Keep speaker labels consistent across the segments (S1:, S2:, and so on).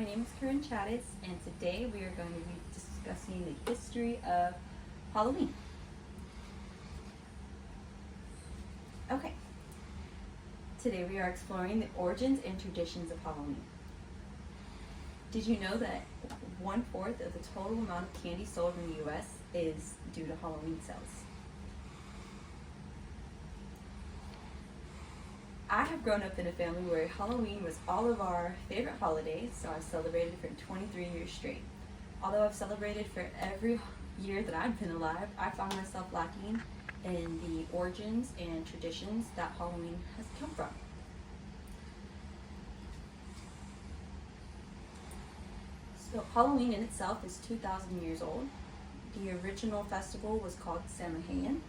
S1: my name is Korinne Chadis, and today we are going to be discussing the history of Halloween. Okay, today we are exploring the origins and traditions of Halloween. Did you know that 1/4 of the total amount of candy sold in the U.S. is due to Halloween sales? I have grown up in a family where Halloween was all of our favorite holidays, so I've celebrated for 23 years straight. Although I've celebrated for every year that I've been alive, I found myself lacking in the origins and traditions that Halloween has come from. So Halloween in itself is 2,000 years old. The original festival was called Samhain.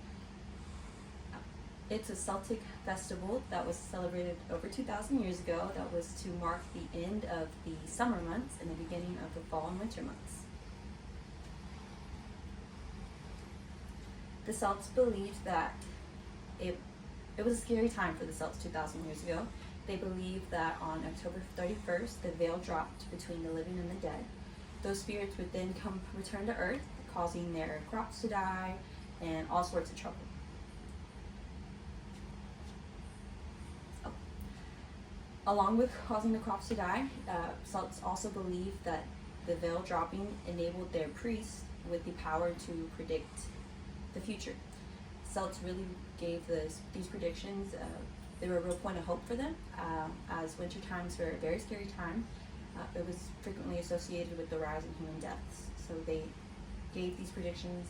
S1: It's a Celtic festival that was celebrated over 2,000 years ago that was to mark the end of the summer months and the beginning of the fall and winter months. The Celts believed that it was a scary time for the Celts 2,000 years ago. They believed that on October 31st, the veil dropped between the living and the dead. Those spirits would then return to Earth, causing their crops to die and all sorts of trouble. Along with causing the crops to die, Celts also believed that the veil dropping enabled their priests with the power to predict the future. Celts really gave these predictions. They were a real point of hope for them, as winter times were a very scary time. It was frequently associated with the rise in human deaths. So they gave these predictions.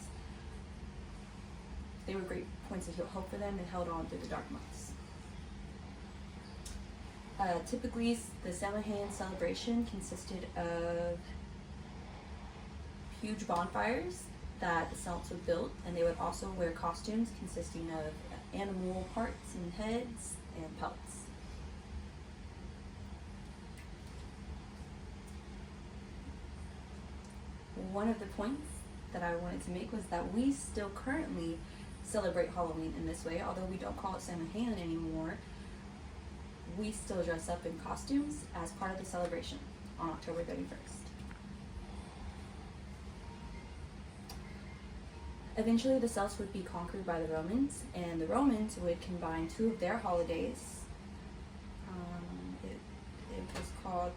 S1: They were great points of hope for them and held on through the dark months. Typically, the Samhain celebration consisted of huge bonfires that the Celts would build, and they would also wear costumes consisting of animal parts and heads and pelts. One of the points that I wanted to make was that we still currently celebrate Halloween in this way, although we don't call it Samhain anymore. We still dress up in costumes as part of the celebration on October 31st. Eventually, the Celts would be conquered by the Romans, and the Romans would combine two of their holidays. It was called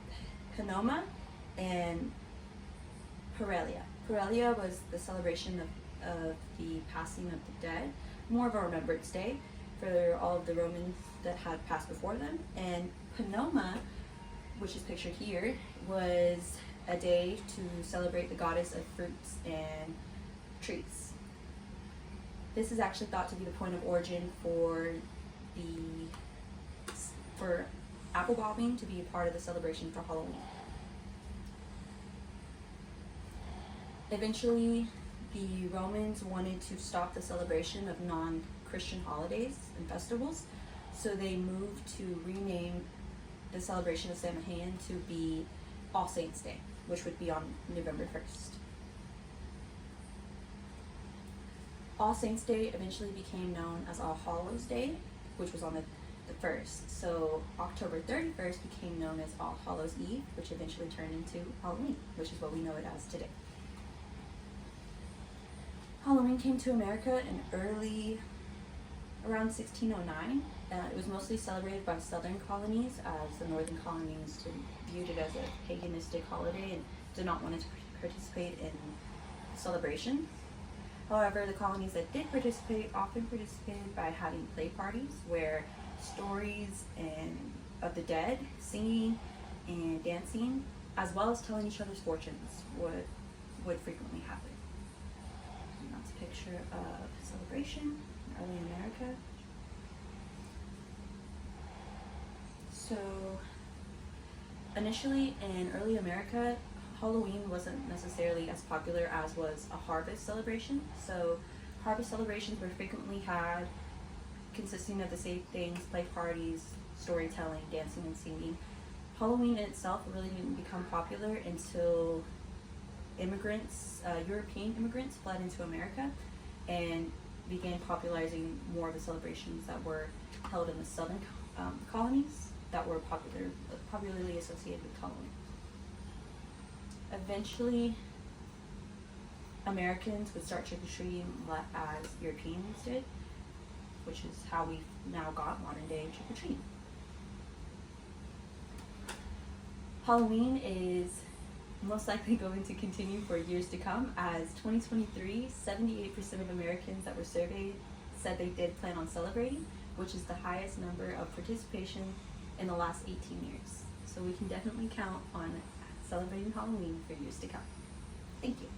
S1: Panoma and Paralia. Paralia was the celebration of the passing of the dead, more of a remembrance day for all of the Romans that had passed before them. And Panoma, which is pictured here, was a day to celebrate the goddess of fruits and trees. This is actually thought to be the point of origin for apple bobbing to be a part of the celebration for Halloween. Eventually, the Romans wanted to stop the celebration of non-Christian holidays and festivals, so they moved to rename the celebration of Samhain to be All Saints' Day, which would be on November 1st. All Saints' Day eventually became known as All Hallows' Day, which was on the 1st. So October 31st became known as All Hallows' Eve, which eventually turned into Halloween, which is what we know it as today. Halloween came to America in around 1609. It was mostly celebrated by southern colonies, as the northern colonies viewed it as a paganistic holiday and did not want to participate in celebration. However, the colonies that did participate often participated by having play parties where stories of the dead, singing and dancing, as well as telling each other's fortunes would frequently happen. And that's a picture of celebration in early America. So initially in early America, Halloween wasn't necessarily as popular as was a harvest celebration. So harvest celebrations were frequently had consisting of the same things: play parties, storytelling, dancing, and singing. Halloween in itself really didn't become popular until European immigrants fled into America and began popularizing more of the celebrations that were held in the southern colonies that were popularly associated with Halloween. Eventually, Americans would start trick-or-treating as Europeans did, which is how we've now got modern-day trick-or-treating. Halloween is most likely going to continue for years to come, as 2023, 78% of Americans that were surveyed said they did plan on celebrating, which is the highest number of participation in the last 18 years. So we can definitely count on celebrating Halloween for years to come. Thank you.